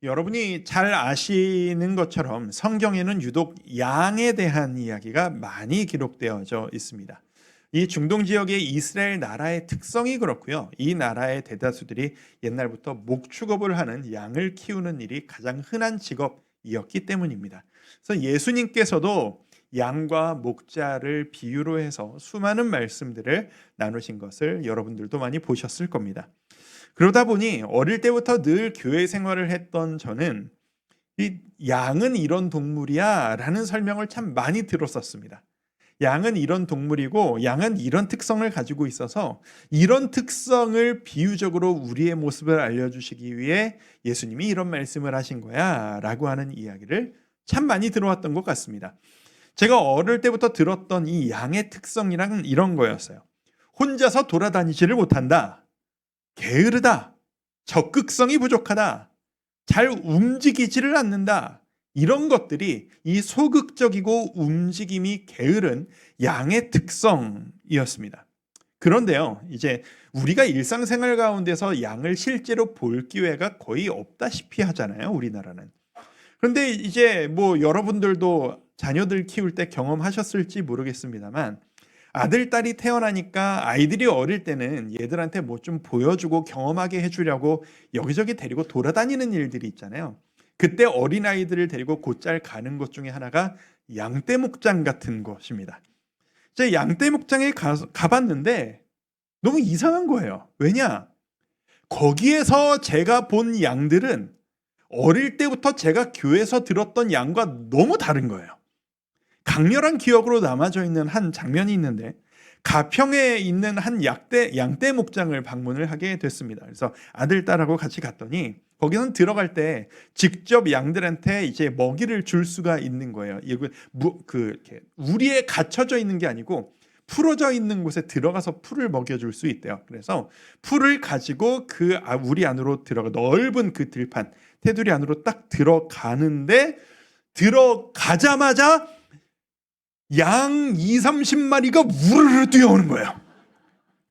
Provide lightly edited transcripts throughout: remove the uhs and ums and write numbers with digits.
여러분이 잘 아시는 것처럼 성경에는 유독 양에 대한 이야기가 많이 기록되어져 있습니다. 이 중동 지역의 이스라엘 나라의 특성이 그렇고요. 이 나라의 대다수들이 옛날부터 목축업을 하는 양을 키우는 일이 가장 흔한 직업이었기 때문입니다. 그래서 예수님께서도 양과 목자를 비유로 해서 수많은 말씀들을 나누신 것을 여러분들도 많이 보셨을 겁니다. 그러다 보니 어릴 때부터 늘 교회 생활을 했던 저는 이 양은 이런 동물이야 라는 설명을 참 많이 들었었습니다. 양은 이런 동물이고 양은 이런 특성을 가지고 있어서 이런 특성을 비유적으로 우리의 모습을 알려주시기 위해 예수님이 이런 말씀을 하신 거야 라고 하는 이야기를 참 많이 들어왔던 것 같습니다. 제가 어릴 때부터 들었던 이 양의 특성이란 이런 거였어요. 혼자서 돌아다니지를 못한다. 게으르다. 적극성이 부족하다. 잘 움직이지를 않는다. 이런 것들이 이 소극적이고 움직임이 게으른 양의 특성이었습니다. 그런데요, 이제 우리가 일상생활 가운데서 양을 실제로 볼 기회가 거의 없다시피 하잖아요, 우리나라는. 그런데 이제 뭐 여러분들도 자녀들 키울 때 경험하셨을지 모르겠습니다만 아들, 딸이 태어나니까 아이들이 어릴 때는 얘들한테 뭐 좀 보여주고 경험하게 해주려고 여기저기 데리고 돌아다니는 일들이 있잖아요. 그때 어린아이들을 데리고 곧잘 가는 것 중에 하나가 양떼 목장 같은 것입니다. 제가 양떼 목장에 가봤는데 너무 이상한 거예요. 왜냐? 거기에서 제가 본 양들은 어릴 때부터 제가 교회에서 들었던 양과 너무 다른 거예요. 강렬한 기억으로 남아져 있는 한 장면이 있는데 가평에 있는 한 양떼 목장을 방문을 하게 됐습니다. 그래서 아들, 딸하고 같이 갔더니 거기는 들어갈 때 직접 양들한테 이제 먹이를 줄 수가 있는 거예요. 이렇게 우리에 갇혀져 있는 게 아니고 풀어져 있는 곳에 들어가서 풀을 먹여줄 수 있대요. 그래서 풀을 가지고 우리 안으로 넓은 그 들판, 테두리 안으로 딱 들어가는데 들어가자마자 양 20-30마리가 우르르 뛰어오는 거예요.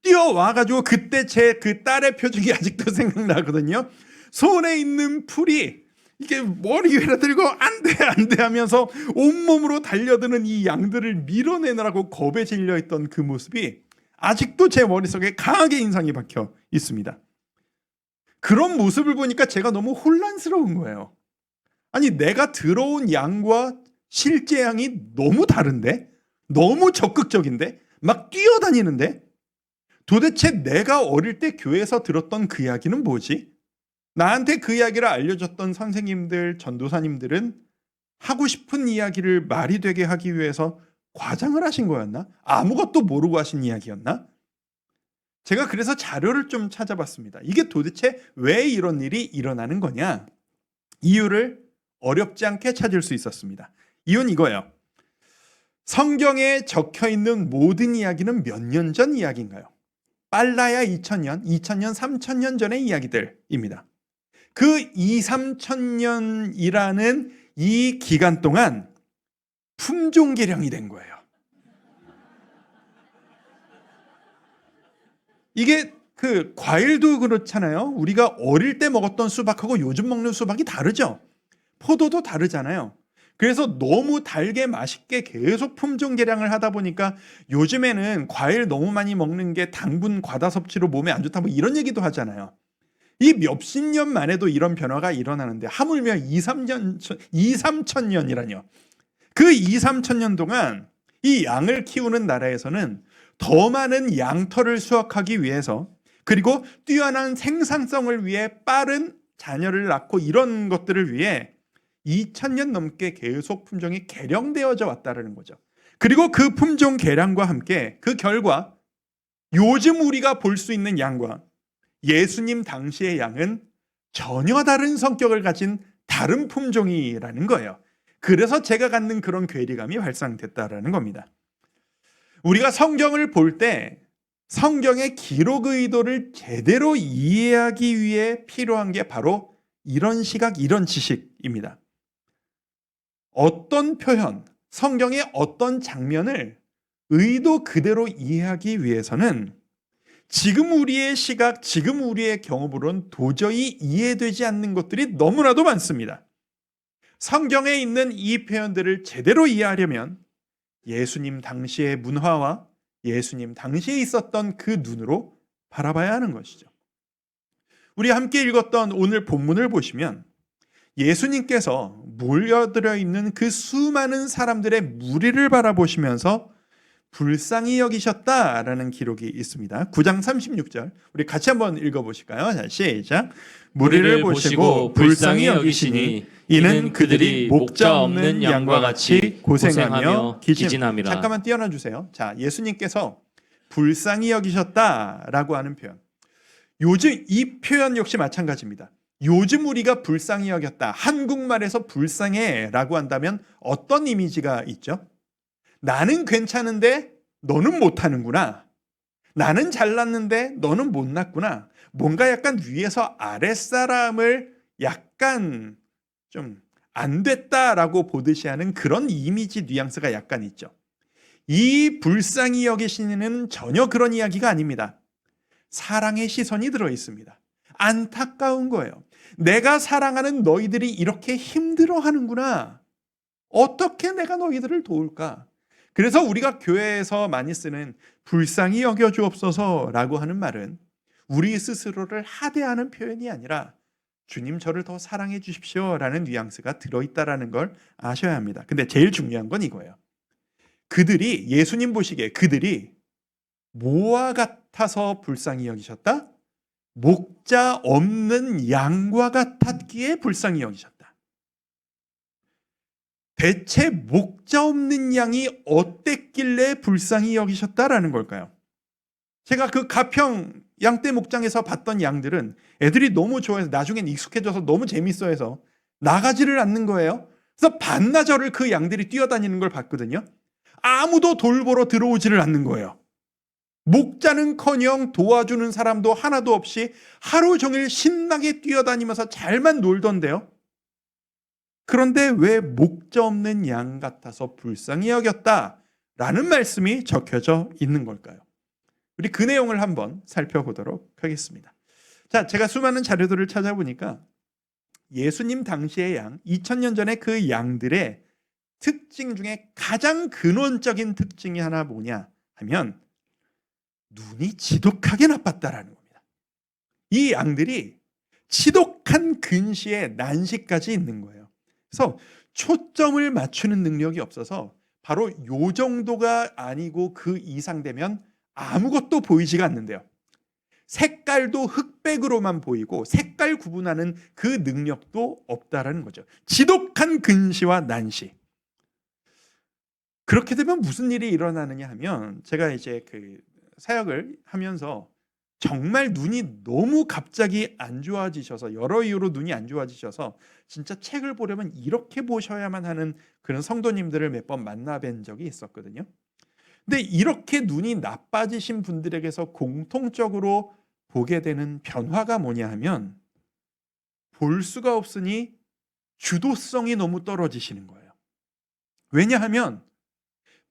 뛰어와가지고 그때 제 그 딸의 표정이 아직도 생각나거든요. 손에 있는 풀이 이게 머리 위에 들고 안돼 하면서 온몸으로 달려드는 이 양들을 밀어내느라고 겁에 질려있던 그 모습이 아직도 제 머릿속에 강하게 인상이 박혀 있습니다. 그런 모습을 보니까 제가 너무 혼란스러운 거예요. 아니 내가 들어온 양과 실제 양이 너무 다른데? 너무 적극적인데? 막 뛰어다니는데? 도대체 내가 어릴 때 교회에서 들었던 그 이야기는 뭐지? 나한테 그 이야기를 알려줬던 선생님들, 전도사님들은 하고 싶은 이야기를 말이 되게 하기 위해서 과장을 하신 거였나? 아무것도 모르고 하신 이야기였나? 제가 그래서 자료를 좀 찾아봤습니다. 이게 도대체 왜 이런 일이 일어나는 거냐? 이유를 어렵지 않게 찾을 수 있었습니다. 이유는 이거예요. 성경에 적혀 있는 모든 이야기는 몇 년 전 이야기인가요? 빨라야 2000년, 3000년 전의 이야기들입니다. 그 3000년이라는 이 기간 동안 품종 개량이 된 거예요. 이게 그 과일도 그렇잖아요. 우리가 어릴 때 먹었던 수박하고 요즘 먹는 수박이 다르죠. 포도도 다르잖아요. 그래서 너무 달게 맛있게 계속 품종 개량을 하다 보니까 요즘에는 과일 너무 많이 먹는 게 당분 과다 섭취로 몸에 안 좋다 뭐 이런 얘기도 하잖아요. 이 몇십 년 만에도 이런 변화가 일어나는데 하물며 2-3천 년이라뇨. 그 2-3천 년 동안 이 양을 키우는 나라에서는 더 많은 양털을 수확하기 위해서 그리고 뛰어난 생산성을 위해 빠른 자녀를 낳고 이런 것들을 위해 2000년 넘게 계속 품종이 개량되어져 왔다는 거죠. 그리고 그 품종 개량과 함께 그 결과 요즘 우리가 볼 수 있는 양과 예수님 당시의 양은 전혀 다른 성격을 가진 다른 품종이라는 거예요. 그래서 제가 갖는 그런 괴리감이 발생됐다라는 겁니다. 우리가 성경을 볼 때 성경의 기록 의도를 제대로 이해하기 위해 필요한 게 바로 이런 시각, 이런 지식입니다. 어떤 표현, 성경의 어떤 장면을 의도 그대로 이해하기 위해서는 지금 우리의 시각, 지금 우리의 경험으로는 도저히 이해되지 않는 것들이 너무나도 많습니다. 성경에 있는 이 표현들을 제대로 이해하려면 예수님 당시의 문화와 예수님 당시에 있었던 그 눈으로 바라봐야 하는 것이죠. 우리 함께 읽었던 오늘 본문을 보시면 예수님께서 몰려들어 있는 그 수많은 사람들의 무리를 바라보시면서 불쌍히 여기셨다라는 기록이 있습니다. 9장 36절 우리 같이 한번 읽어보실까요? 자, 시작. 무리를 보시고 불쌍히 여기시니 이는 그들이 목자 없는 양과 같이 고생하며 기진함이라. 잠깐만 띄어놔 주세요. 자, 예수님께서 불쌍히 여기셨다라고 하는 표현. 요즘 이 표현 역시 마찬가지입니다. 요즘 우리가 불쌍히 여겼다. 한국말에서 불쌍해라고 한다면 어떤 이미지가 있죠? 나는 괜찮은데 너는 못하는구나. 나는 잘났는데 너는 못났구나. 뭔가 약간 위에서 아랫사람을 약간 좀 안 됐다라고 보듯이 하는 그런 이미지 뉘앙스가 약간 있죠. 이 불쌍히 여기시는 전혀 그런 이야기가 아닙니다. 사랑의 시선이 들어 있습니다. 안타까운 거예요. 내가 사랑하는 너희들이 이렇게 힘들어하는구나. 어떻게 내가 너희들을 도울까? 그래서 우리가 교회에서 많이 쓰는 불쌍히 여겨주옵소서라고 하는 말은 우리 스스로를 하대하는 표현이 아니라 주님 저를 더 사랑해 주십시오라는 뉘앙스가 들어있다는 걸 아셔야 합니다. 근데 제일 중요한 건 이거예요. 그들이 예수님 보시기에 그들이 뭐와 같아서 불쌍히 여기셨다? 목자 없는 양과 같았기에 불쌍히 여기셨다. 대체 목자 없는 양이 어땠길래 불쌍히 여기셨다라는 걸까요? 제가 그 가평 양떼 목장에서 봤던 양들은 애들이 너무 좋아해서 나중엔 익숙해져서 너무 재밌어해서 나가지를 않는 거예요. 그래서 반나절을 그 양들이 뛰어다니는 걸 봤거든요. 아무도 돌보러 들어오지를 않는 거예요. 목자는커녕 도와주는 사람도 하나도 없이 하루 종일 신나게 뛰어다니면서 잘만 놀던데요. 그런데 왜 목자 없는 양 같아서 불쌍히 여겼다라는 말씀이 적혀져 있는 걸까요? 우리 그 내용을 한번 살펴보도록 하겠습니다. 자, 제가 수많은 자료들을 찾아보니까 예수님 당시의 양, 2000년 전에 그 양들의 특징 중에 가장 근원적인 특징이 하나 뭐냐 하면 눈이 지독하게 나빴다라는 겁니다. 이 양들이 지독한 근시에 난시까지 있는 거예요. 그래서 초점을 맞추는 능력이 없어서 바로 요 정도가 아니고 그 이상 되면 아무것도 보이지가 않는데요. 색깔도 흑백으로만 보이고 색깔 구분하는 그 능력도 없다라는 거죠. 지독한 근시와 난시. 그렇게 되면 무슨 일이 일어나느냐 하면 제가 이제 그 사역을 하면서 정말 눈이 너무 갑자기 안 좋아지셔서 여러 이유로 눈이 안 좋아지셔서 진짜 책을 보려면 이렇게 보셔야만 하는 그런 성도님들을 몇 번 만나뵌 적이 있었거든요. 근데 이렇게 눈이 나빠지신 분들에게서 공통적으로 보게 되는 변화가 뭐냐 하면 볼 수가 없으니 주도성이 너무 떨어지시는 거예요. 왜냐하면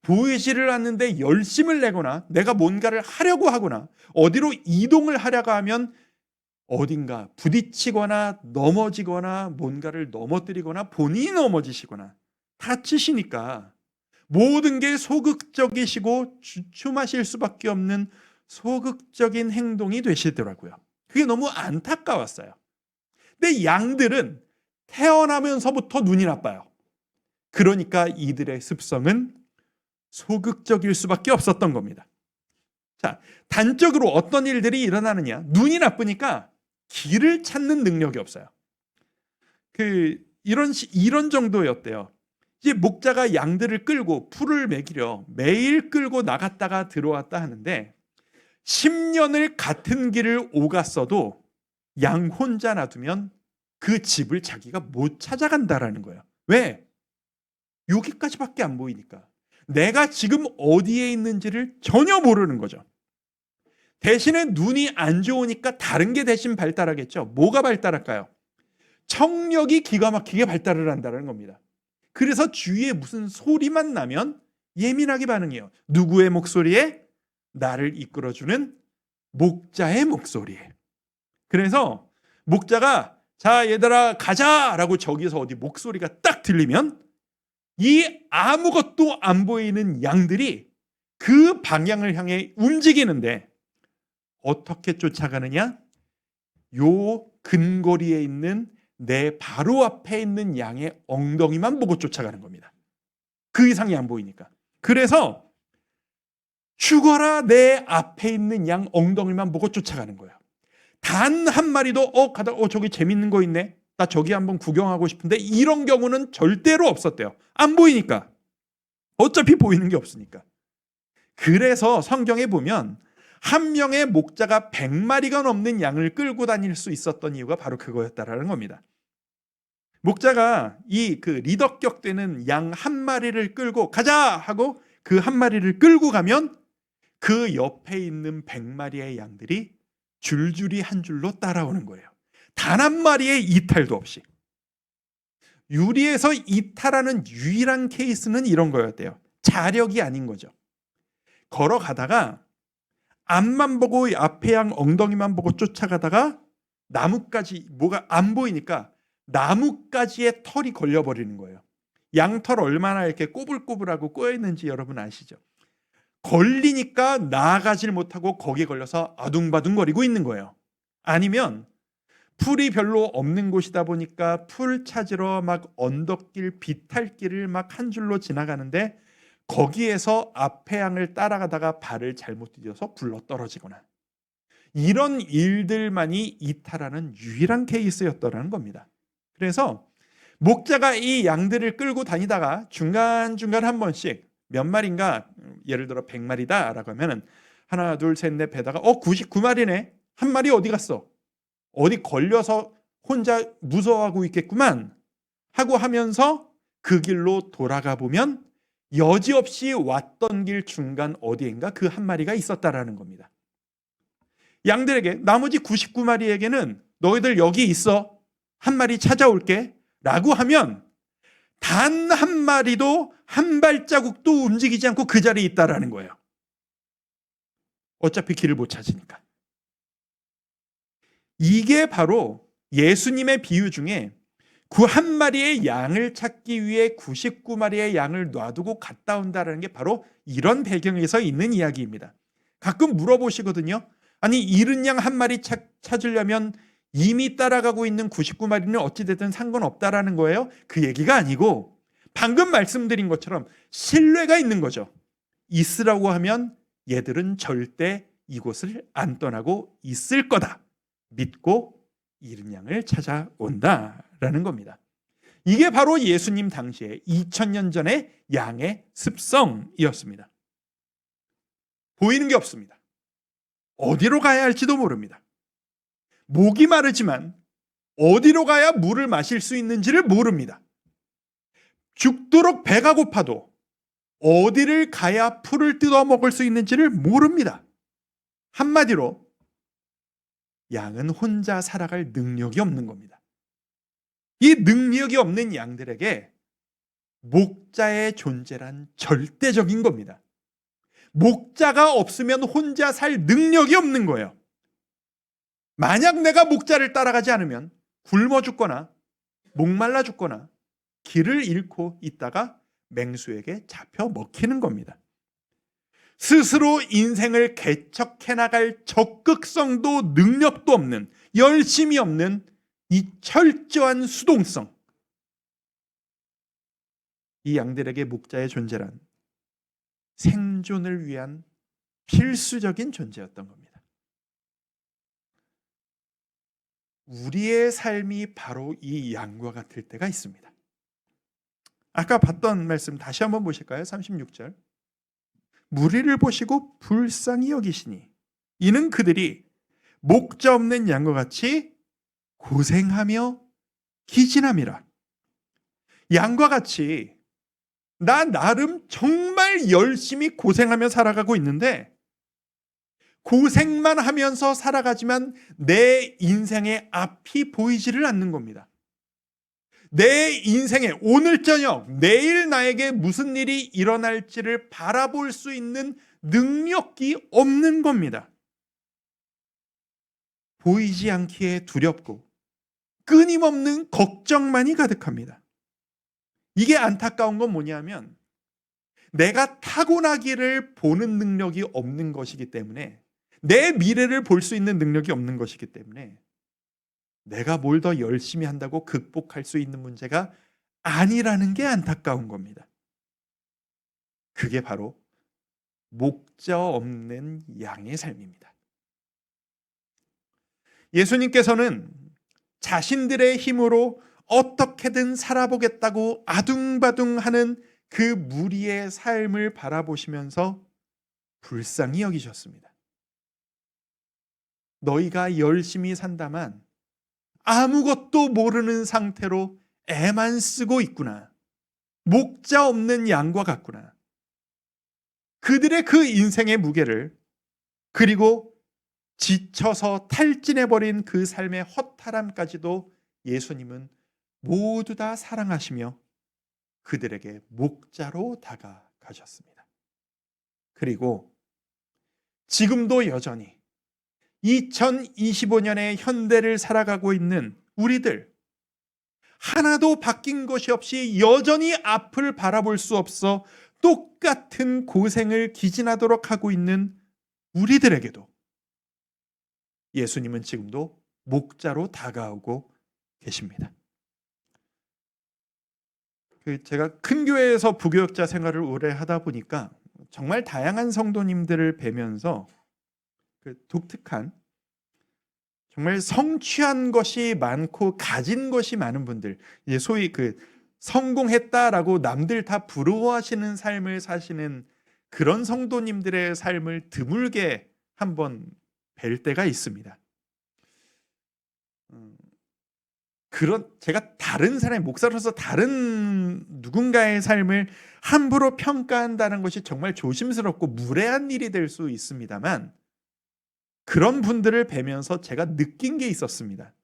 보이지를 않는데 열심을 내거나 내가 뭔가를 하려고 하거나 어디로 이동을 하려고 하면 어딘가 부딪히거나 넘어지거나 뭔가를 넘어뜨리거나 본인이 넘어지시거나 다치시니까 모든 게 소극적이시고 주춤하실 수밖에 없는 소극적인 행동이 되시더라고요. 그게 너무 안타까웠어요. 근데 양들은 태어나면서부터 눈이 나빠요. 그러니까 이들의 습성은 소극적일 수밖에 없었던 겁니다. 자, 단적으로 어떤 일들이 일어나느냐? 눈이 나쁘니까 길을 찾는 능력이 없어요. 이런 정도였대요. 이제 목자가 양들을 끌고 풀을 먹이려 매일 끌고 나갔다가 들어왔다 하는데 10년을 같은 길을 오갔어도 양 혼자 놔두면 그 집을 자기가 못 찾아간다라는 거예요. 왜? 여기까지밖에 안 보이니까. 내가 지금 어디에 있는지를 전혀 모르는 거죠. 대신에 눈이 안 좋으니까 다른 게 대신 발달하겠죠. 뭐가 발달할까요? 청력이 기가 막히게 발달을 한다는 겁니다. 그래서 주위에 무슨 소리만 나면 예민하게 반응해요. 누구의 목소리에? 나를 이끌어주는 목자의 목소리예요. 그래서 목자가 자 얘들아 가자라고 저기서 어디 목소리가 딱 들리면 이 아무것도 안 보이는 양들이 그 방향을 향해 움직이는데 어떻게 쫓아가느냐? 요 근거리에 있는 내 바로 앞에 있는 양의 엉덩이만 보고 쫓아가는 겁니다. 그 이상이 안 보이니까. 그래서 죽어라 내 앞에 있는 양 엉덩이만 보고 쫓아가는 거예요. 단 한 마리도 저기 재밌는 거 있네. 나 저기 한번 구경하고 싶은데 이런 경우는 절대로 없었대요. 안 보이니까. 어차피 보이는 게 없으니까. 그래서 성경에 보면 한 명의 목자가 100마리가 넘는 양을 끌고 다닐 수 있었던 이유가 바로 그거였다라는 겁니다. 목자가 이 그 리더격 되는 양 한 마리를 끌고 가자 하고 그 한 마리를 끌고 가면 그 옆에 있는 100마리의 양들이 줄줄이 한 줄로 따라오는 거예요. 단 한 마리의 이탈도 없이. 유리에서 이탈하는 유일한 케이스는 이런 거였대요. 자력이 아닌 거죠. 걸어가다가 앞만 보고 앞에 양 엉덩이만 보고 쫓아가다가 나뭇가지 뭐가 안 보이니까 나뭇가지에 털이 걸려버리는 거예요. 양털 얼마나 이렇게 꼬불꼬불하고 꼬여있는지 여러분 아시죠? 걸리니까 나아가질 못하고 거기에 걸려서 아둥바둥거리고 있는 거예요. 아니면 풀이 별로 없는 곳이다 보니까 풀 찾으러 막 언덕길, 비탈길을 막 한 줄로 지나가는데 거기에서 앞에 양을 따라가다가 발을 잘못 디뎌서 굴러 떨어지거나 이런 일들만이 이탈하는 유일한 케이스였더라는 겁니다. 그래서 목자가 이 양들을 끌고 다니다가 중간중간 한 번씩 몇 마리인가 예를 들어 100마리다 라고 하면은 하나 둘 셋 넷 배다가 99마리네 한 마리 어디 갔어 어디 걸려서 혼자 무서워하고 있겠구만 하고 하면서 그 길로 돌아가 보면 여지없이 왔던 길 중간 어디엔가 그 한 마리가 있었다라는 겁니다. 양들에게 나머지 99마리에게는 너희들 여기 있어 한 마리 찾아올게 라고 하면 단 한 마리도 한 발자국도 움직이지 않고 그 자리에 있다라는 거예요. 어차피 길을 못 찾으니까. 이게 바로 예수님의 비유 중에 그 한 마리의 양을 찾기 위해 99마리의 양을 놔두고 갔다 온다는 게 바로 이런 배경에서 있는 이야기입니다. 가끔 물어보시거든요. 아니 잃은 양 한 마리 찾으려면 이미 따라가고 있는 99마리는 어찌됐든 상관없다라는 거예요. 그 얘기가 아니고 방금 말씀드린 것처럼 신뢰가 있는 거죠. 있으라고 하면 얘들은 절대 이곳을 안 떠나고 있을 거다. 믿고 잃은 양을 찾아온다라는 겁니다. 이게 바로 예수님 당시에 2000년 전의 양의 습성이었습니다. 보이는 게 없습니다. 어디로 가야 할지도 모릅니다. 목이 마르지만 어디로 가야 물을 마실 수 있는지를 모릅니다. 죽도록 배가 고파도 어디를 가야 풀을 뜯어 먹을 수 있는지를 모릅니다. 한마디로 양은 혼자 살아갈 능력이 없는 겁니다. 이 능력이 없는 양들에게 목자의 존재란 절대적인 겁니다. 목자가 없으면 혼자 살 능력이 없는 거예요. 만약 내가 목자를 따라가지 않으면 굶어 죽거나 목말라 죽거나 길을 잃고 있다가 맹수에게 잡혀 먹히는 겁니다. 스스로 인생을 개척해 나갈 적극성도 능력도 없는 열심이 없는 이 철저한 수동성. 이 양들에게 목자의 존재란 생존을 위한 필수적인 존재였던 겁니다. 우리의 삶이 바로 이 양과 같을 때가 있습니다. 아까 봤던 말씀 다시 한번 보실까요? 36절. 무리를 보시고 불쌍히 여기시니 이는 그들이 목자 없는 양과 같이 고생하며 기진함이라. 양과 같이 나 나름 정말 열심히 고생하며 살아가고 있는데 고생만 하면서 살아가지만 내 인생의 앞이 보이지를 않는 겁니다. 내 인생에 오늘 저녁, 내일 나에게 무슨 일이 일어날지를 바라볼 수 있는 능력이 없는 겁니다. 보이지 않기에 두렵고 끊임없는 걱정만이 가득합니다. 이게 안타까운 건 뭐냐면 내가 타고나기를 보는 능력이 없는 것이기 때문에, 내 미래를 볼 수 있는 능력이 없는 것이기 때문에 내가 뭘 더 열심히 한다고 극복할 수 있는 문제가 아니라는 게 안타까운 겁니다. 그게 바로 목자 없는 양의 삶입니다. 예수님께서는 자신들의 힘으로 어떻게든 살아보겠다고 아둥바둥하는 그 무리의 삶을 바라보시면서 불쌍히 여기셨습니다. 너희가 열심히 산다만 아무것도 모르는 상태로 애만 쓰고 있구나. 목자 없는 양과 같구나. 그들의 그 인생의 무게를, 그리고 지쳐서 탈진해버린 그 삶의 허탈함까지도 예수님은 모두 다 사랑하시며 그들에게 목자로 다가가셨습니다. 그리고 지금도 여전히 2025년의 현대를 살아가고 있는 우리들, 하나도 바뀐 것이 없이 여전히 앞을 바라볼 수 없어 똑같은 고생을 기진하도록 하고 있는 우리들에게도 예수님은 지금도 목자로 다가오고 계십니다. 제가 큰 교회에서 부교역자 생활을 오래 하다 보니까 정말 다양한 성도님들을 뵈면서 독특한, 정말 성취한 것이 많고 가진 것이 많은 분들, 소위 성공했다라고 남들 다 부러워하시는 삶을 사시는 그런 성도님들의 삶을 드물게 한번 뵐 때가 있습니다. 제가 다른 사람의 목사로서 다른 누군가의 삶을 함부로 평가한다는 것이 정말 조심스럽고 무례한 일이 될 수 있습니다만, 그런 분들을 뵈면서 제가 느낀 게 있었습니다.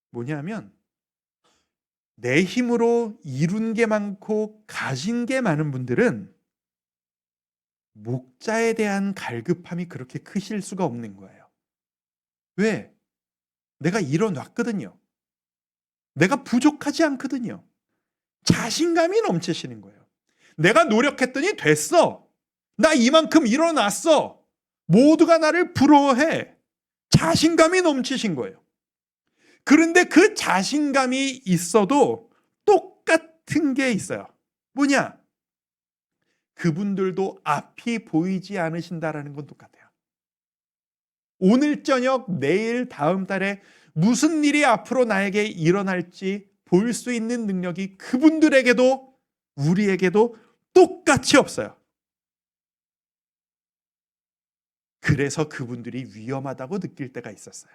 뭐냐면 내 힘으로 이룬 게 많고 가진 게 많은 분들은 목자에 대한 갈급함이 그렇게 크실 수가 없는 거예요. 왜? 내가 이뤄놨거든요. 내가 부족하지 않거든요. 자신감이 넘치시는 거예요. 내가 노력했더니 됐어. 나 이만큼 일어났어. 모두가 나를 부러워해. 자신감이 넘치신 거예요. 그런데 그 자신감이 있어도 똑같은 게 있어요. 뭐냐? 그분들도 앞이 보이지 않으신다라는 건 똑같아요. 오늘 저녁, 내일, 다음 달에 무슨 일이 앞으로 나에게 일어날지 볼 수 있는 능력이 그분들에게도 우리에게도 똑같이 없어요. 그래서 그분들이 위험하다고 느낄 때가 있었어요.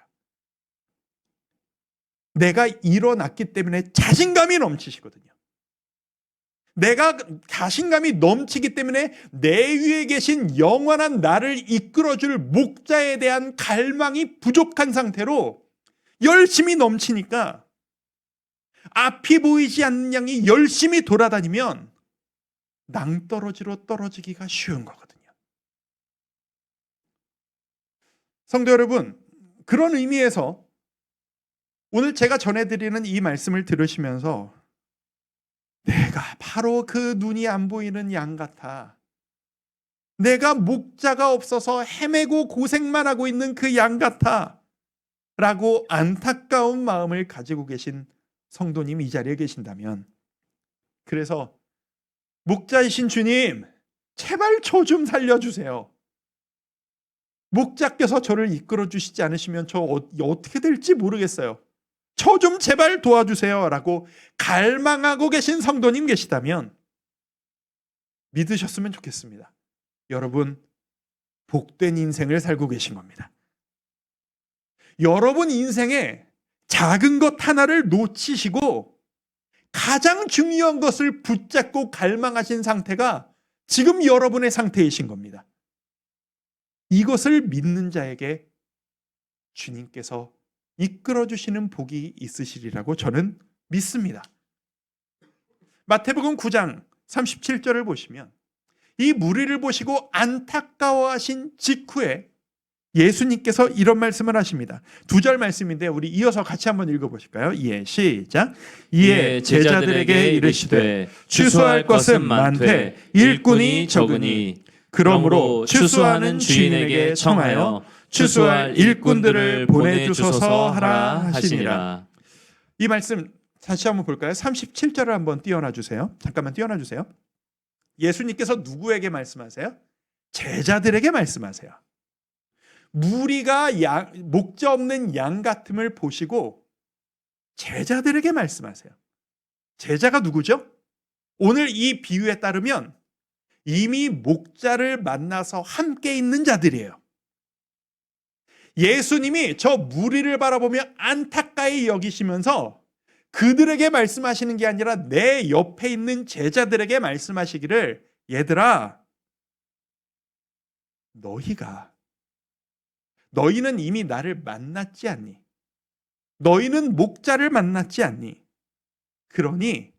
내가 일어났기 때문에 자신감이 넘치시거든요. 내가 자신감이 넘치기 때문에 내 위에 계신 영원한 나를 이끌어줄 목자에 대한 갈망이 부족한 상태로 열심히 넘치니까 앞이 보이지 않는 양이 열심히 돌아다니면 낭떠러지로 떨어지기가 쉬운 거거든요. 성도 여러분, 그런 의미에서 오늘 제가 전해드리는 이 말씀을 들으시면서 내가 바로 그 눈이 안 보이는 양 같아. 내가 목자가 없어서 헤매고 고생만 하고 있는 그 양 같아. 라고 안타까운 마음을 가지고 계신 성도님 이 자리에 계신다면, 그래서 목자이신 주님, 제발 저 좀 살려주세요. 목자께서 저를 이끌어 주시지 않으시면 저 어떻게 될지 모르겠어요. 저 좀 제발 도와주세요. 라고 갈망하고 계신 성도님 계시다면 믿으셨으면 좋겠습니다. 여러분, 복된 인생을 살고 계신 겁니다. 여러분 인생에 작은 것 하나를 놓치시고 가장 중요한 것을 붙잡고 갈망하신 상태가 지금 여러분의 상태이신 겁니다. 이것을 믿는 자에게 주님께서 이끌어주시는 복이 있으시리라고 저는 믿습니다. 마태복음 9장 37절을 보시면 이 무리를 보시고 안타까워하신 직후에 예수님께서 이런 말씀을 하십니다. 2절 말씀인데 우리 이어서 같이 한번 읽어보실까요? 예, 시작. 이에 제자들에게 이르시되 추수할 것은 많되 일꾼이 적으니 그러므로 추수하는 주인에게 청하여 추수할 일꾼들을 보내주소서 하라 하시니라. 이 말씀 다시 한번 볼까요? 37절을 한번 띄워놔 주세요. 잠깐만 띄워놔 주세요. 예수님께서 누구에게 말씀하세요? 제자들에게 말씀하세요. 무리가 목자 없는 양 같음을 보시고 제자들에게 말씀하세요. 제자가 누구죠? 오늘 이 비유에 따르면 이미 목자를 만나서 함께 있는 자들이에요. 예수님이 저 무리를 바라보며 안타까이 여기시면서 그들에게 말씀하시는 게 아니라 내 옆에 있는 제자들에게 말씀하시기를, 얘들아, 너희는 이미 나를 만났지 않니? 너희는 목자를 만났지 않니? 그러니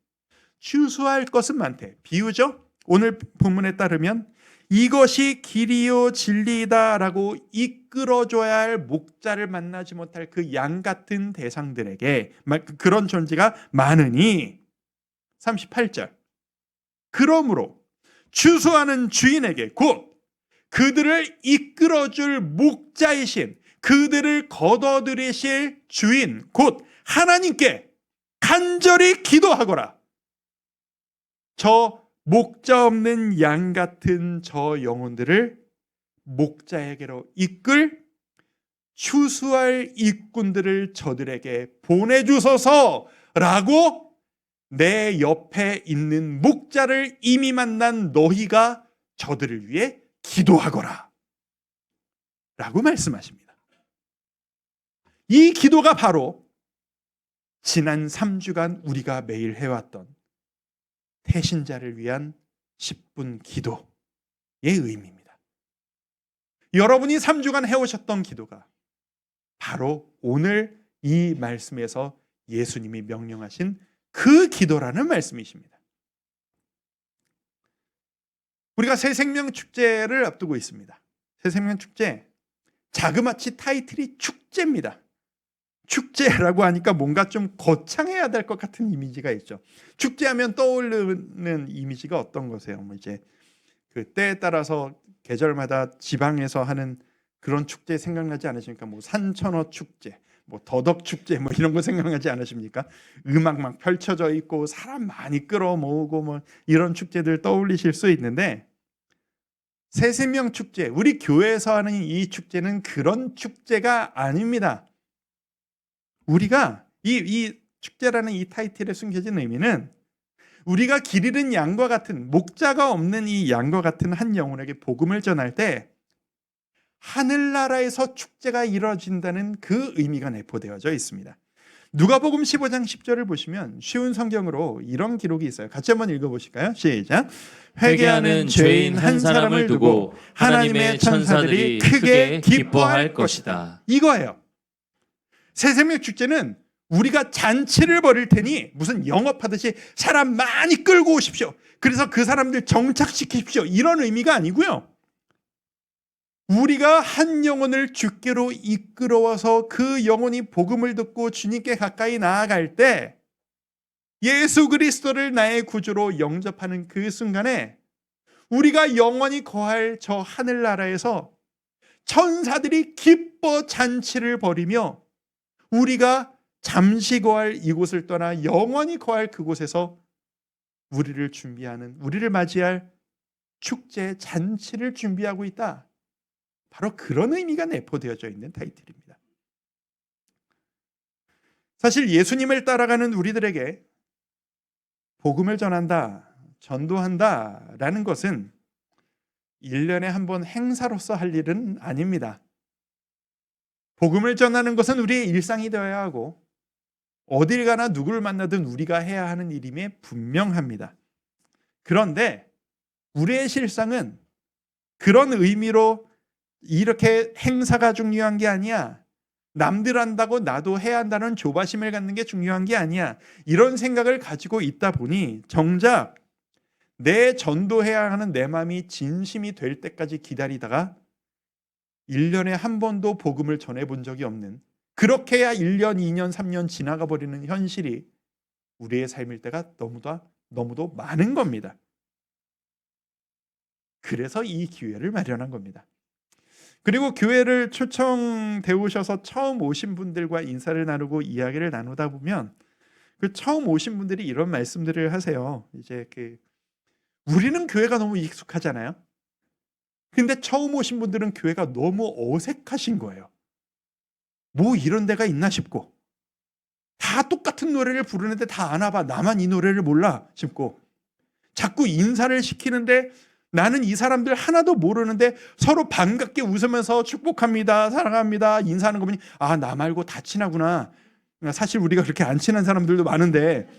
추수할 것은 많대. 비유죠? 오늘 본문에 따르면 이것이 길이요 진리이다라고 이끌어줘야 할 목자를 만나지 못할 그 양 같은 대상들에게 그런 존재가 많으니 38절 그러므로 추수하는 주인에게 곧 그들을 이끌어줄 목자이신 그들을 거둬들이실 주인 곧 하나님께 간절히 기도하거라. 저 목자 없는 양 같은 저 영혼들을 목자에게로 이끌 추수할 일꾼들을 저들에게 보내주소서라고 내 옆에 있는 목자를 이미 만난 너희가 저들을 위해 기도하거라 라고 말씀하십니다. 이 기도가 바로 지난 3주간 우리가 매일 해왔던 태신자를 위한 10분 기도의 의미입니다. 여러분이 3주간 해오셨던 기도가 바로 오늘 이 말씀에서 예수님이 명령하신 그 기도라는 말씀이십니다. 우리가 새생명 축제를 앞두고 있습니다. 새생명 축제, 자그마치 타이틀이 축제입니다. 축제라고 하니까 뭔가 좀 거창해야 될 것 같은 이미지가 있죠. 축제하면 떠오르는 이미지가 어떤 거세요? 이제 그 때에 따라서 계절마다 지방에서 하는 그런 축제 생각나지 않으십니까? 산천어 축제, 더덕 축제 이런 거 생각나지 않으십니까? 음악 막 펼쳐져 있고 사람 많이 끌어모으고 이런 축제들 떠올리실 수 있는데 새생명 축제, 우리 교회에서 하는 이 축제는 그런 축제가 아닙니다. 우리가 이 축제라는 이 타이틀에 숨겨진 의미는 우리가 길 잃은 양과 같은 목자가 없는 이 양과 같은 한 영혼에게 복음을 전할 때 하늘나라에서 축제가 이루어진다는 그 의미가 내포되어져 있습니다. 누가복음 15장 10절을 보시면 쉬운 성경으로 이런 기록이 있어요. 같이 한번 읽어보실까요? 시작. 회개하는 죄인 한 사람을 두고 하나님의 천사들이 크게 기뻐할 것이다. 이거예요. 새생명 축제는 우리가 잔치를 벌일 테니 무슨 영업하듯이 사람 많이 끌고 오십시오. 그래서 그 사람들 정착시키십시오. 이런 의미가 아니고요. 우리가 한 영혼을 주께로 이끌어와서 그 영혼이 복음을 듣고 주님께 가까이 나아갈 때 예수 그리스도를 나의 구주로 영접하는 그 순간에 우리가 영원히 거할 저 하늘나라에서 천사들이 기뻐 잔치를 벌이며 우리가 잠시 거할 이곳을 떠나 영원히 거할 그곳에서 우리를 맞이할 축제 잔치를 준비하고 있다. 바로 그런 의미가 내포되어져 있는 타이틀입니다. 사실 예수님을 따라가는 우리들에게 복음을 전한다, 전도한다라는 것은 1년에 한 번 행사로서 할 일은 아닙니다. 복음을 전하는 것은 우리의 일상이 되어야 하고 어딜 가나 누구를 만나든 우리가 해야 하는 일임에 분명합니다. 그런데 우리의 실상은 그런 의미로 이렇게 행사가 중요한 게 아니야. 남들 한다고 나도 해야 한다는 조바심을 갖는 게 중요한 게 아니야. 이런 생각을 가지고 있다 보니 정작 내 전도해야 하는 내 마음이 진심이 될 때까지 기다리다가 1년에 한 번도 복음을 전해본 적이 없는, 그렇게 해야 1년, 2년, 3년 지나가 버리는 현실이 우리의 삶일 때가 너무도 많은 겁니다. 그래서 이 기회를 마련한 겁니다. 그리고 교회를 초청돼 오셔서 처음 오신 분들과 인사를 나누고 이야기를 나누다 보면 그 처음 오신 분들이 이런 말씀들을 하세요. 이제 우리는 교회가 너무 익숙하잖아요. 근데 처음 오신 분들은 교회가 너무 어색하신 거예요. 뭐 이런 데가 있나 싶고, 다 똑같은 노래를 부르는데 다 아나 봐. 나만 이 노래를 몰라 싶고, 자꾸 인사를 시키는데 나는 이 사람들 하나도 모르는데 서로 반갑게 웃으면서 축복합니다, 사랑합니다, 인사하는 거 보니 나 말고 다 친하구나. 사실 우리가 그렇게 안 친한 사람들도 많은데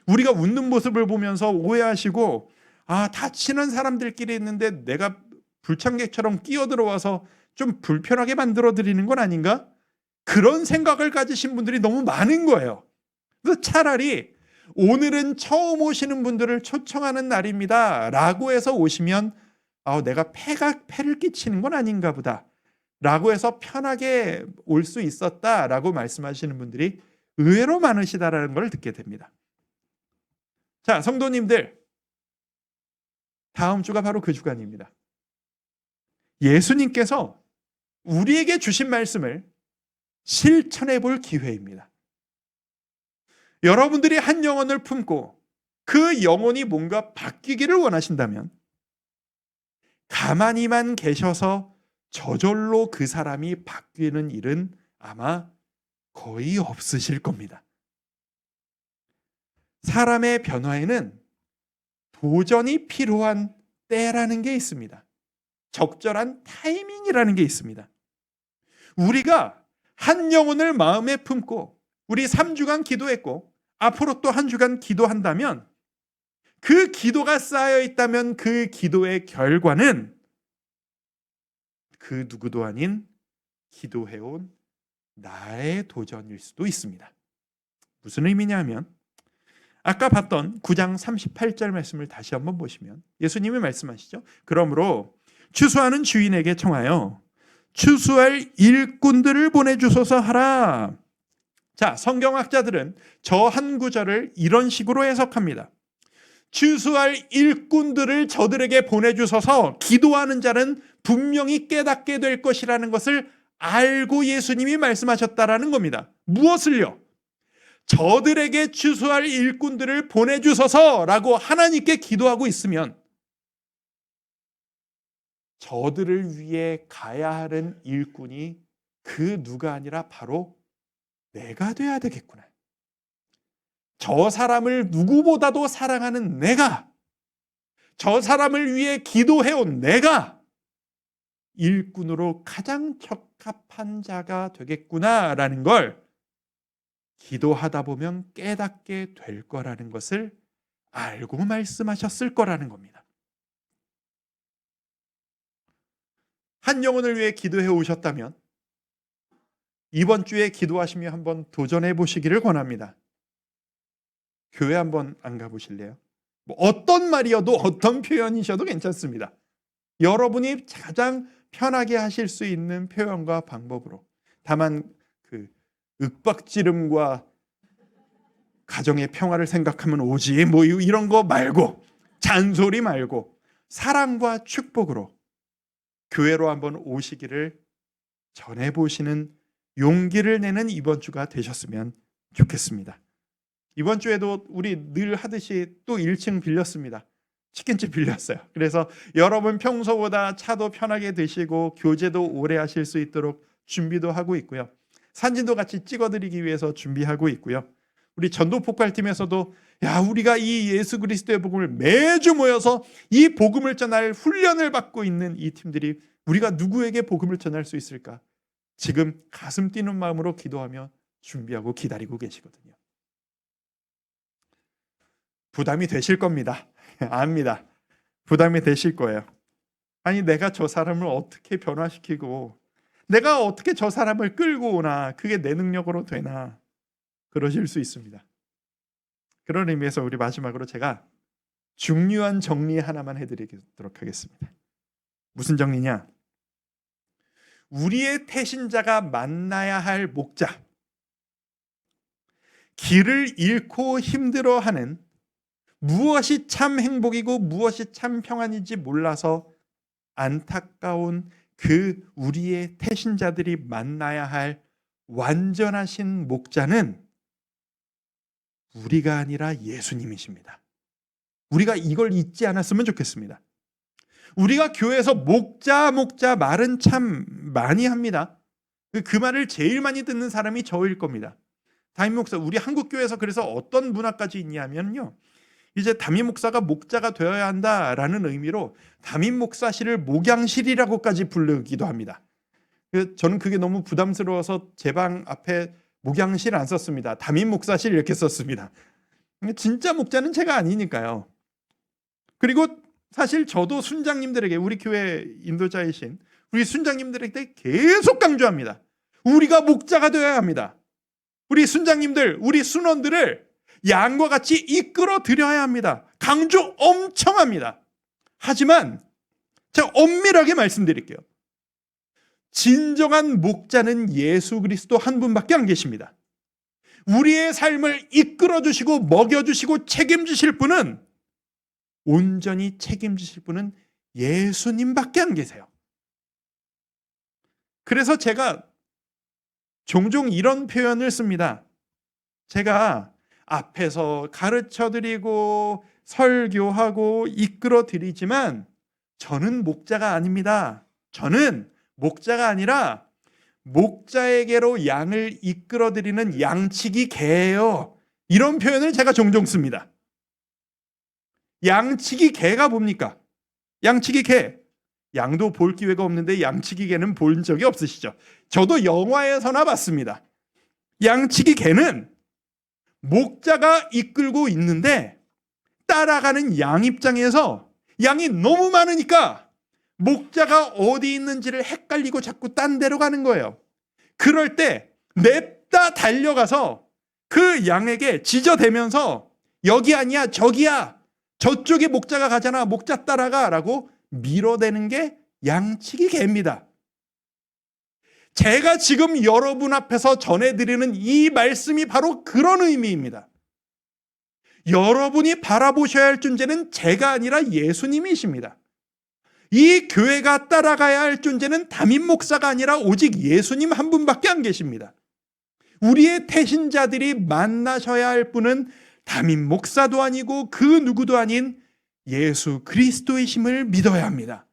우리가 웃는 모습을 보면서 오해하시고, 다 친한 사람들끼리 있는데 내가 불청객처럼 끼어들어와서 좀 불편하게 만들어 드리는 건 아닌가? 그런 생각을 가지신 분들이 너무 많은 거예요. 그래서 차라리 오늘은 처음 오시는 분들을 초청하는 날입니다 라고 해서 오시면 내가 폐를 끼치는 건 아닌가 보다 라고 해서 편하게 올 수 있었다 라고 말씀하시는 분들이 의외로 많으시다라는 걸 듣게 됩니다. 자, 성도님들, 다음 주가 바로 그 주간입니다. 예수님께서 우리에게 주신 말씀을 실천해 볼 기회입니다. 여러분들이 한 영혼을 품고 그 영혼이 뭔가 바뀌기를 원하신다면 가만히만 계셔서 저절로 그 사람이 바뀌는 일은 아마 거의 없으실 겁니다. 사람의 변화에는 도전이 필요한 때라는 게 있습니다. 적절한 타이밍이라는 게 있습니다. 우리가 한 영혼을 마음에 품고 우리 3주간 기도했고 앞으로 또 한 주간 기도한다면, 그 기도가 쌓여 있다면 그 기도의 결과는 그 누구도 아닌 기도해온 나의 도전일 수도 있습니다. 무슨 의미냐면 아까 봤던 9장 38절 말씀을 다시 한번 보시면 예수님이 말씀하시죠. 그러므로 추수하는 주인에게 청하여 추수할 일꾼들을 보내주소서 하라. 자, 성경학자들은 저 한 구절을 이런 식으로 해석합니다. 추수할 일꾼들을 저들에게 보내주셔서 기도하는 자는 분명히 깨닫게 될 것이라는 것을 알고 예수님이 말씀하셨다라는 겁니다. 무엇을요? 저들에게 추수할 일꾼들을 보내주셔서라고 하나님께 기도하고 있으면 저들을 위해 가야 하는 일꾼이 그 누가 아니라 바로 내가 돼야 되겠구나. 저 사람을 누구보다도 사랑하는 내가, 저 사람을 위해 기도해온 내가 일꾼으로 가장 적합한 자가 되겠구나라는 걸 기도하다 보면 깨닫게 될 거라는 것을 알고 말씀하셨을 거라는 겁니다. 한 영혼을 위해 기도해 오셨다면 이번 주에 기도하시며 한번 도전해 보시기를 권합니다. 교회 한번 안 가보실래요? 어떤 말이어도 어떤 표현이셔도 괜찮습니다. 여러분이 가장 편하게 하실 수 있는 표현과 방법으로. 다만 그 윽박지름과 가정의 평화를 생각하면 오지 이런 거 말고, 잔소리 말고 사랑과 축복으로 교회로 한번 오시기를 전해보시는 용기를 내는 이번 주가 되셨으면 좋겠습니다. 이번 주에도 우리 늘 하듯이 또 1층 빌렸습니다. 치킨집 빌렸어요. 그래서 여러분 평소보다 차도 편하게 드시고 교제도 오래 하실 수 있도록 준비도 하고 있고요. 사진도 같이 찍어드리기 위해서 준비하고 있고요. 우리 전도폭발팀에서도 우리가 이 예수 그리스도의 복음을 매주 모여서 이 복음을 전할 훈련을 받고 있는 이 팀들이 우리가 누구에게 복음을 전할 수 있을까? 지금 가슴 뛰는 마음으로 기도하며 준비하고 기다리고 계시거든요. 부담이 되실 겁니다. 압니다. 부담이 되실 거예요. 아니, 내가 저 사람을 어떻게 변화시키고 내가 어떻게 저 사람을 끌고 오나, 그게 내 능력으로 되나, 그러실 수 있습니다. 그런 의미에서 우리 마지막으로 제가 중요한 정리 하나만 해드리도록 하겠습니다. 무슨 정리냐? 우리의 태신자가 만나야 할 목자, 길을 잃고 힘들어하는, 무엇이 참 행복이고 무엇이 참 평안인지 몰라서 안타까운 그 우리의 태신자들이 만나야 할 완전하신 목자는 우리가 아니라 예수님이십니다. 우리가 이걸 잊지 않았으면 좋겠습니다. 우리가 교회에서 목자 말은 참 많이 합니다. 그 말을 제일 많이 듣는 사람이 저일 겁니다. 담임 목사, 우리 한국 교회에서 그래서 어떤 문화까지 있냐면요, 이제 담임 목사가 목자가 되어야 한다라는 의미로 담임 목사실을 목양실이라고까지 부르기도 합니다. 저는 그게 너무 부담스러워서 제 방 앞에 목양실 안 썼습니다. 담임 목사실 이렇게 썼습니다. 진짜 목자는 제가 아니니까요. 그리고 사실 저도 순장님들에게, 우리 교회 인도자이신 우리 순장님들에게 계속 강조합니다. 우리가 목자가 되어야 합니다. 우리 순장님들, 우리 순원들을 양과 같이 이끌어 드려야 합니다. 강조 엄청 합니다. 하지만 제가 엄밀하게 말씀드릴게요. 진정한 목자는 예수 그리스도 한 분밖에 안 계십니다. 우리의 삶을 이끌어 주시고 먹여 주시고 책임지실 분은, 온전히 책임지실 분은 예수님밖에 안 계세요. 그래서 제가 종종 이런 표현을 씁니다. 제가 앞에서 가르쳐 드리고 설교하고 이끌어 드리지만 저는 목자가 아닙니다. 저는 목자가 아니라 목자에게로 양을 이끌어 드리는 양치기 개예요. 이런 표현을 제가 종종 씁니다. 양치기 개가 뭡니까? 양치기 개. 양도 볼 기회가 없는데 양치기 개는 본 적이 없으시죠? 저도 영화에서나 봤습니다. 양치기 개는 목자가 이끌고 있는데 따라가는 양 입장에서 양이 너무 많으니까 목자가 어디 있는지를 헷갈리고 자꾸 딴 데로 가는 거예요. 그럴 때 냅다 달려가서 그 양에게 지저대면서 여기 아니야, 저기야, 저쪽에 목자가 가잖아, 목자 따라가 라고 밀어대는 게 양치기 개입니다. 제가 지금 여러분 앞에서 전해드리는 이 말씀이 바로 그런 의미입니다. 여러분이 바라보셔야 할 존재는 제가 아니라 예수님이십니다. 이 교회가 따라가야 할 존재는 담임 목사가 아니라 오직 예수님 한 분밖에 안 계십니다. 우리의 태신자들이 만나셔야 할 분은 담임 목사도 아니고 그 누구도 아닌 예수 그리스도이심을 믿어야 합니다.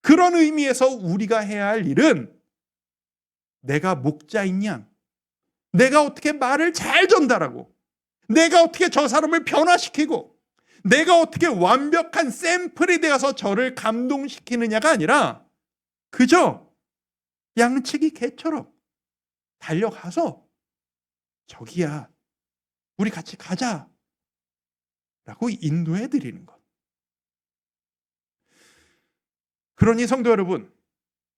그런 의미에서 우리가 해야 할 일은, 내가 목자인 양, 내가 어떻게 말을 잘 전달하고, 내가 어떻게 저 사람을 변화시키고, 내가 어떻게 완벽한 샘플이 되어서 저를 감동시키느냐가 아니라 그저 양치기 개처럼 달려가서 저기야, 우리 같이 가자 라고 인도해 드리는 것. 그러니 성도 여러분,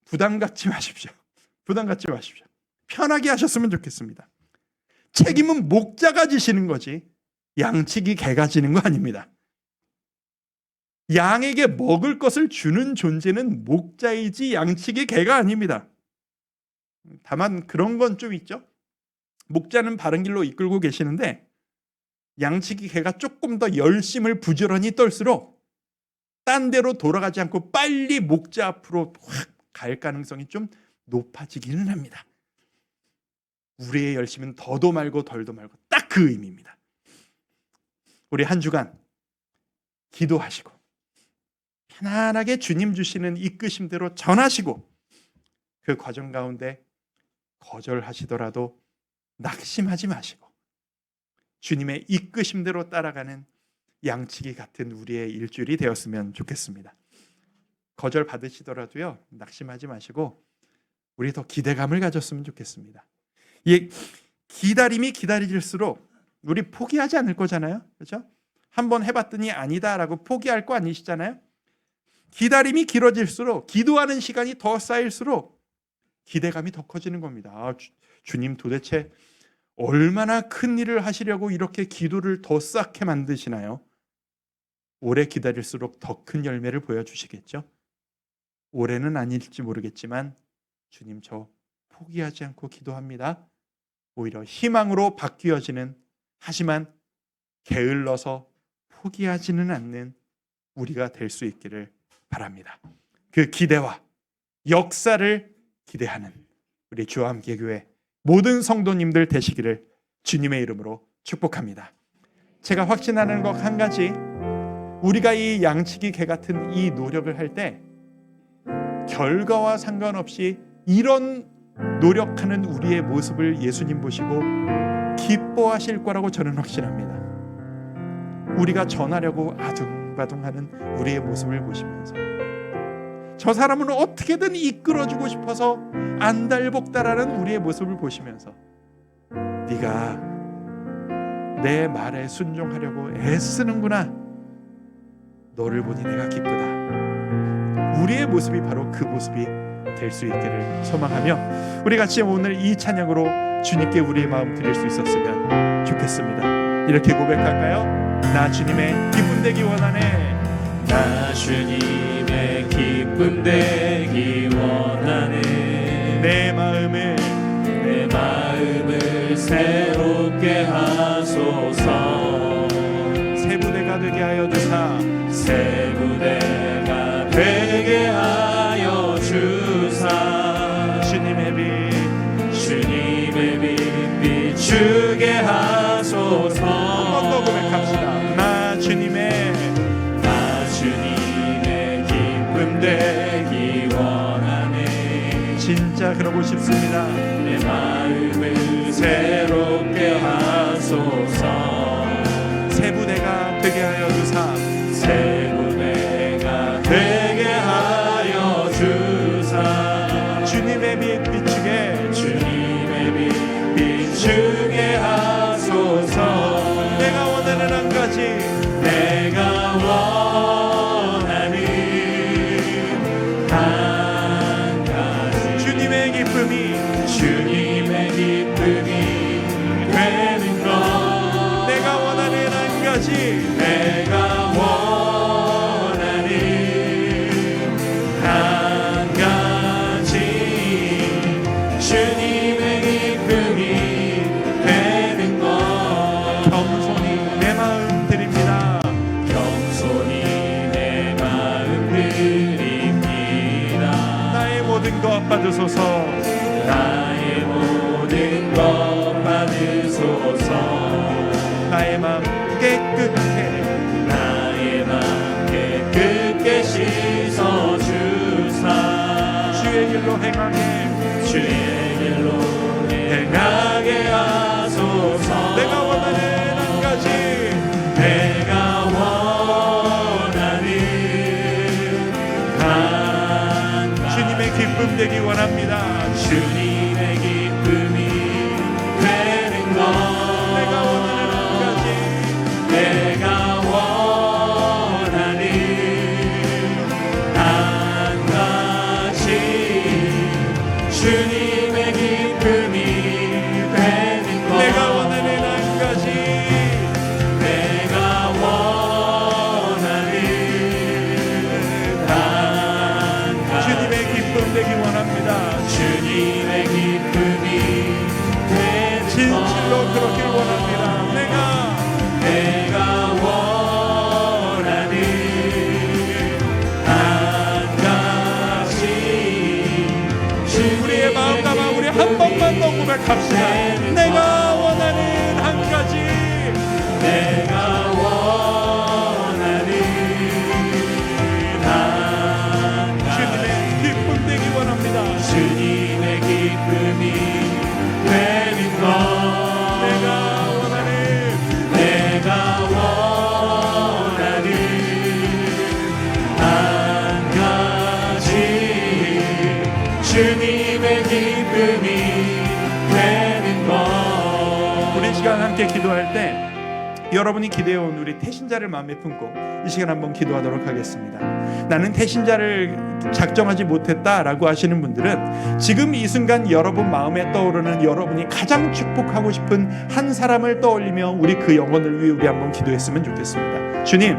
부담 갖지 마십시오. 부담 갖지 마십시오. 편하게 하셨으면 좋겠습니다. 책임은 목자가 지시는 거지 양치기 개가 지는 거 아닙니다. 양에게 먹을 것을 주는 존재는 목자이지 양치기 개가 아닙니다. 다만 그런 건 좀 있죠. 목자는 바른 길로 이끌고 계시는데 양치기 개가 조금 더 열심을 부지런히 떨수록 딴 데로 돌아가지 않고 빨리 목자 앞으로 확 갈 가능성이 좀 높아지기는 합니다. 우리의 열심은 더도 말고 덜도 말고 딱 그 의미입니다. 우리 한 주간 기도하시고 편안하게 주님 주시는 이끄심대로 전하시고, 그 과정 가운데 거절하시더라도 낙심하지 마시고 주님의 이끄심대로 따라가는 양치기 같은 우리의 일주일이 되었으면 좋겠습니다. 거절 받으시더라도요, 낙심하지 마시고 우리 더 기대감을 가졌으면 좋겠습니다. 이 기다림이 기다릴수록 우리 포기하지 않을 거잖아요. 그렇죠? 한번 해봤더니 아니다라고 포기할 거 아니시잖아요. 기다림이 길어질수록, 기도하는 시간이 더 쌓일수록 기대감이 더 커지는 겁니다. 주님 도대체 얼마나 큰 일을 하시려고 이렇게 기도를 더 쌓게 만드시나요? 오래 기다릴수록 더 큰 열매를 보여주시겠죠. 올해는 아닐지 모르겠지만 주님, 저 포기하지 않고 기도합니다. 오히려 희망으로 바뀌어지는, 하지만 게을러서 포기하지는 않는 우리가 될 수 있기를 바랍니다. 그 기대와 역사를 기대하는 우리 주와 함께 교회 모든 성도님들 되시기를 주님의 이름으로 축복합니다. 제가 확신하는 것 한 가지, 우리가 이 양치기 개 같은 이 노력을 할 때 결과와 상관없이 이런 노력하는 우리의 모습을 예수님 보시고 기뻐하실 거라고 저는 확신합니다. 우리가 전하려고 아둥바둥하는 우리의 모습을 보시면서 저 사람은 어떻게든 이끌어주고 싶어서 안달복달하는 우리의 모습을 보시면서 네가 내 말에 순종하려고 애쓰는구나, 너를 보니 내가 기쁘다. 우리의 모습이 바로 그 모습이 될 수 있기를 소망하며 우리 같이 오늘 이 찬양으로 주님께 우리의 마음 드릴 수 있었으면 좋겠습니다. 이렇게 고백할까요? 나 주님의 기쁨 되기 원하네. 나 주님의 기쁨 되기 원하네. 내 마음을 새롭게 하소서. 새 부대가 되게 하여 주사. 새 부대가 되게 하여 주사. 주님의 빛 비추게 하소서. 한 번 더 고백합시다. 나 주님의 기쁨 되기 원하네. 진짜 그러고 싶습니다. 내 마음을 새롭게 하소서. 새 부대가 되게 하여 주사. 새 부대가 되게 하여 주사. 주님의 빛 비추게 하소서. 내가 원하는 한 가지, 내가 원하는 한 가지. 주님의 기쁨이 되는 것. 내가 원하는 한 가지, 내가 원하는 한 가지. 주님의 기쁨이 되는 것. 겸손히 내 마음 드립니다. 겸손히 내 마음 드립니다. 나의 모든 것 받으소서. 나의 모든 것 받으소서. 나의 마음 깨끗해. 나의 마음 깨끗게 씻어주사. 주의 길로 행하게. 주의 길로 행하게 하소서. 내가 원하는 한 가지, 내가 원하는 한 가지. 주님의 기쁨 되기 원합니다. 주님의 기쁨이 되는 것. 내가 원하는 한 가지, 내가 원하는 한 가지. 주님의 기쁨이 되는 것. 내가 원하는 한 가지, 내가 원하는 한 가지. 주님의 기쁨 되기 원합니다. 주님의 기쁨이 되는 진실로 것. 그렇길 원합니다. 내가 원하는 한 가지. 우리의 마음 담아 우리 한 번만 더 고백합시다. 내가 원하는 한 가지, 내가 원하는 한 가지. 주님의 기쁨 되기 원합니다. 주님의 기쁨이 되는 것. 내가 원하는 한 가지. 주님의 기쁨이 되는 것. 우리 시간 함께 기도할 때 여러분이 기대해온 우리 태신자를 마음에 품고 이 시간 한번 기도하도록 하겠습니다. 나는 태신자를 작정하지 못했다라고 하시는 분들은 지금 이 순간 여러분 마음에 떠오르는 여러분이 가장 축복하고 싶은 한 사람을 떠올리며 우리 그 영혼을 위해 우리 한번 기도했으면 좋겠습니다. 주님,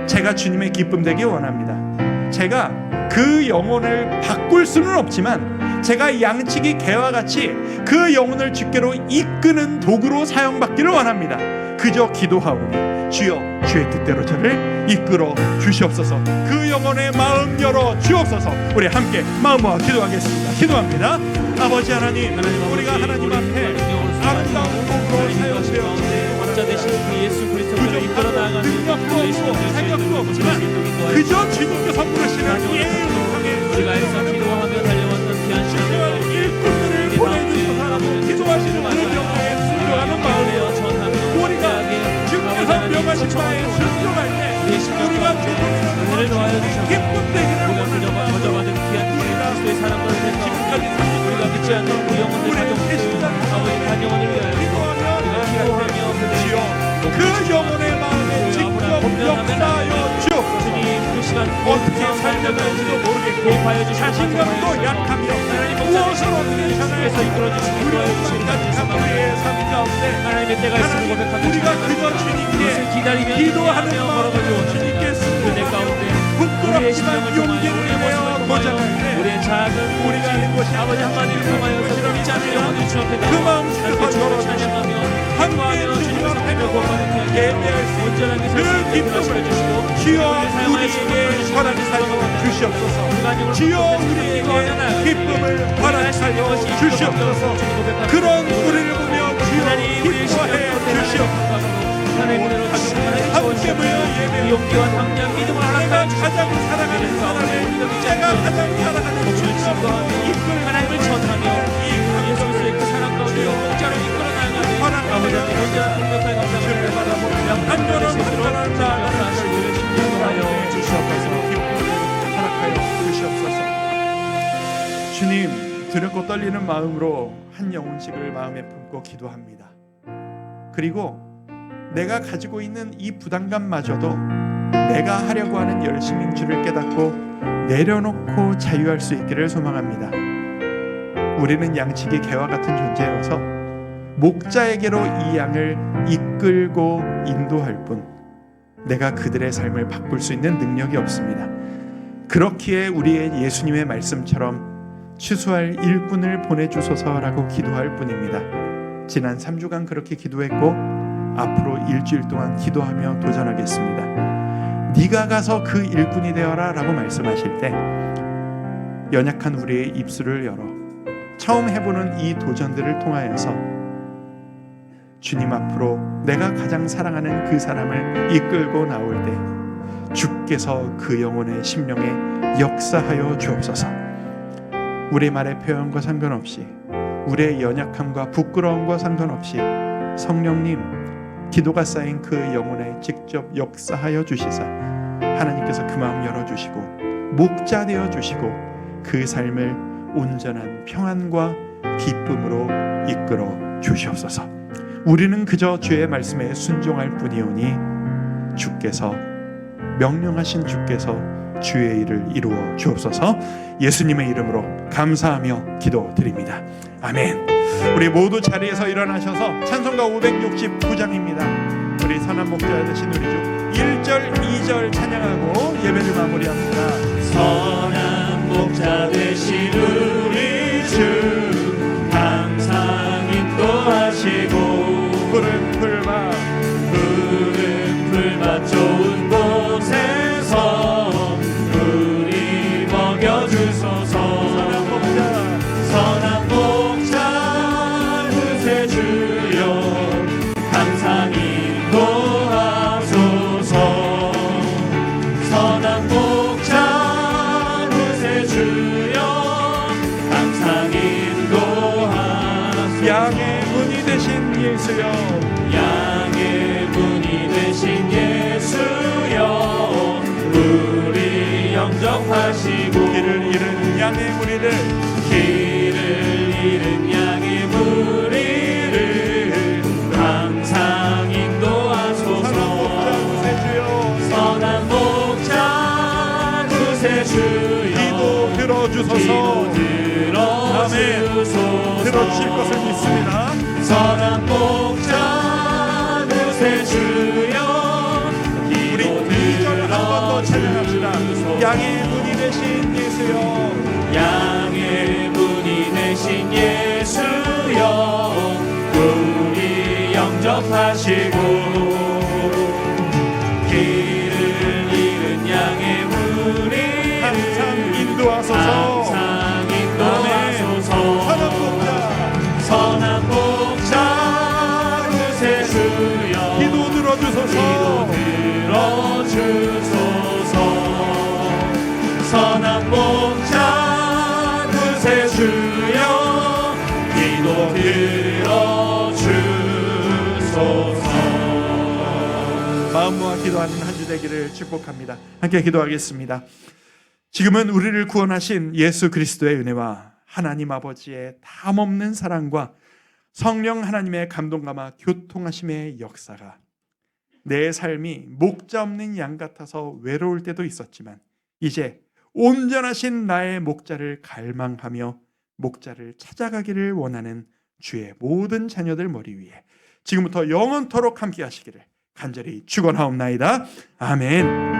제가 주님의 기쁨 되기 원합니다. 제가 그 영혼을 바꿀 수는 없지만 제가 양치기 개와 같이 그 영혼을 주께로 이끄는 도구로 사용받기를 원합니다. 그저 기도하오니 주여 주의 뜻대로 저를 이끌어 주시옵소서. 그 영혼의 마음 열어 주옵소서. 우리 함께 마음 모아 기도하겠습니다. 기도합니다. 아버지 하나님, 우리가 하나님 앞에 아름다운 도구로 사용되어 원자 되신 그 예수 그리스도를 이끌어 나가는 능력도 없고 생각도 없지만 그저 주님께서 부르시는 예수님의 우리가 애써 기도하며 달려왔던 귀한 시간을 일꾼들을 보내주셔서 기도하시는 그 경우에 순종하는 마음으로 우리가 주께서 명하신 바에 순종할 때 우리가 은혜를 더하여 주셔서 기쁨 되기를 우리가 거저 받은 귀한 그리스도의 사랑과 지금까지 우리가 믿지 않는 그 영혼들 가정들 아버지 가정원을 위하여 기도하며 그 영혼의 마음에 직접 역사하여 주옵소서. 주님 그 시간 어떻게 살려야 할지도 모르겠고 자신감도 약하며 무엇을 어떻게 주께서 이끌어 주시고 우리의 삶 가운데 하나님의 때가 있음을 고백하며 우리가 그저 주님께 기다리며 기도하는 걸어가죠. 마음으로 주님께 그대 가운데 부끄럽지만 용기를 내어 도전할 때 우리의 작은 우리가 하는 것이 아버지 한마디를 통하여서 믿지 않는 영혼들 주 앞에 그 마음 주께서 주님을 열어주시고 찬양하며 함께 주님 앞에 예배할 수 있는 그 기쁨을 주여 우리에게 허락하여 주시옵소서. 주여 우리에게 기쁨을 허락하여 주시옵소서. 그런 우리를 보며 주여 기뻐해 주시옵소서. 함께 모여 예배하며 용기와 당장 믿음을 내가 하나님 가장 사랑하는 사람을 내가 가장 사랑하는 주님과 하나님을 전하며 예수 그리스도의 그 사랑 가운데 영자로 이끌어 나가는 아버지 혼자 공격할 감사를 받아보며 한여름 한여름 나아가는 하시기를 신뢰하여 주시옵소서. 기쁨을 허락하여 주시옵소서. 주님, 두렵고 떨리는 마음으로 한 영혼씩을 마음에 품고 기도합니다. 그리고 내가 가지고 있는 이 부담감마저도 내가 하려고 하는 열심인 줄을 깨닫고 내려놓고 자유할 수 있기를 소망합니다. 우리는 양치기 개와 같은 존재여서 목자에게로 이 양을 이끌고 인도할 뿐 내가 그들의 삶을 바꿀 수 있는 능력이 없습니다. 그렇기에 우리의 예수님의 말씀처럼 추수할 일꾼을 보내주소서라고 기도할 뿐입니다. 지난 3주간 그렇게 기도했고 앞으로 일주일 동안 기도하며 도전하겠습니다. 네가 가서 그 일꾼이 되어라 라고 말씀하실 때 연약한 우리의 입술을 열어 처음 해보는 이 도전들을 통하여서 주님 앞으로 내가 가장 사랑하는 그 사람을 이끌고 나올 때 주께서 그 영혼의 심령에 역사하여 주옵소서. 우리 말의 표현과 상관없이 우리의 연약함과 부끄러움과 상관없이 성령님 기도가 쌓인 그 영혼에 직접 역사하여 주시사 하나님께서 그 마음 열어주시고 목자 되어 주시고 그 삶을 온전한 평안과 기쁨으로 이끌어 주시옵소서. 우리는 그저 주의 말씀에 순종할 뿐이오니 주께서 명령하신 주께서 주의 일을 이루어 주옵소서. 예수님의 이름으로 감사하며 기도드립니다. 아멘. 우리 모두 자리에서 일어나셔서 찬송가 569장입니다. 우리 선한 목자 되신 우리 주 1절 2절 찬양하고 예배를 마무리합니다. 선한 목자 되신 우리 주 항상 인도하시고 푸른 풀밭 좋은 곳에서 우리 먹여주소서. 선한 목자 구세주여 항상 인도하소서. 선한 목자 구세주여 항상 인도하소서. 양의 문이 되신 예수여 양의 문이 되신 예수여 우리 영접하시고 길을 잃은 양의 무리를 양의 무리를 항상 인도하소서. 선한 목자 구세주여 기도 들어주소서. 아멘. 들어주실 것을 믿습니다. 선한 목자 구세주여 우리 2절 한 번 더 찬양합시다. 양의 문이 되신 예수여 양의 문이 왕이신 예수여 우리 영접하시고 길을 잃은 양의 무리 항상 인도하소서. 항상 인도하소서. 선한 목자 구세주여 기도 들어주소서. 들어주소서. 선한 목자 구세주여 기도 들어주소서. 마음 모아 기도하는 한 주 되기를 축복합니다. 함께 기도하겠습니다. 지금은 우리를 구원하신 예수 그리스도의 은혜와 하나님 아버지의 담없는 사랑과 성령 하나님의 감동감화 교통하심의 역사가 내 삶이 목자 없는 양 같아서 외로울 때도 있었지만 이제 온전하신 나의 목자를 갈망하며 목자를 찾아가기를 원하는 주의 모든 자녀들 머리 위에 지금부터 영원토록 함께 하시기를 간절히 축원하옵나이다. 아멘.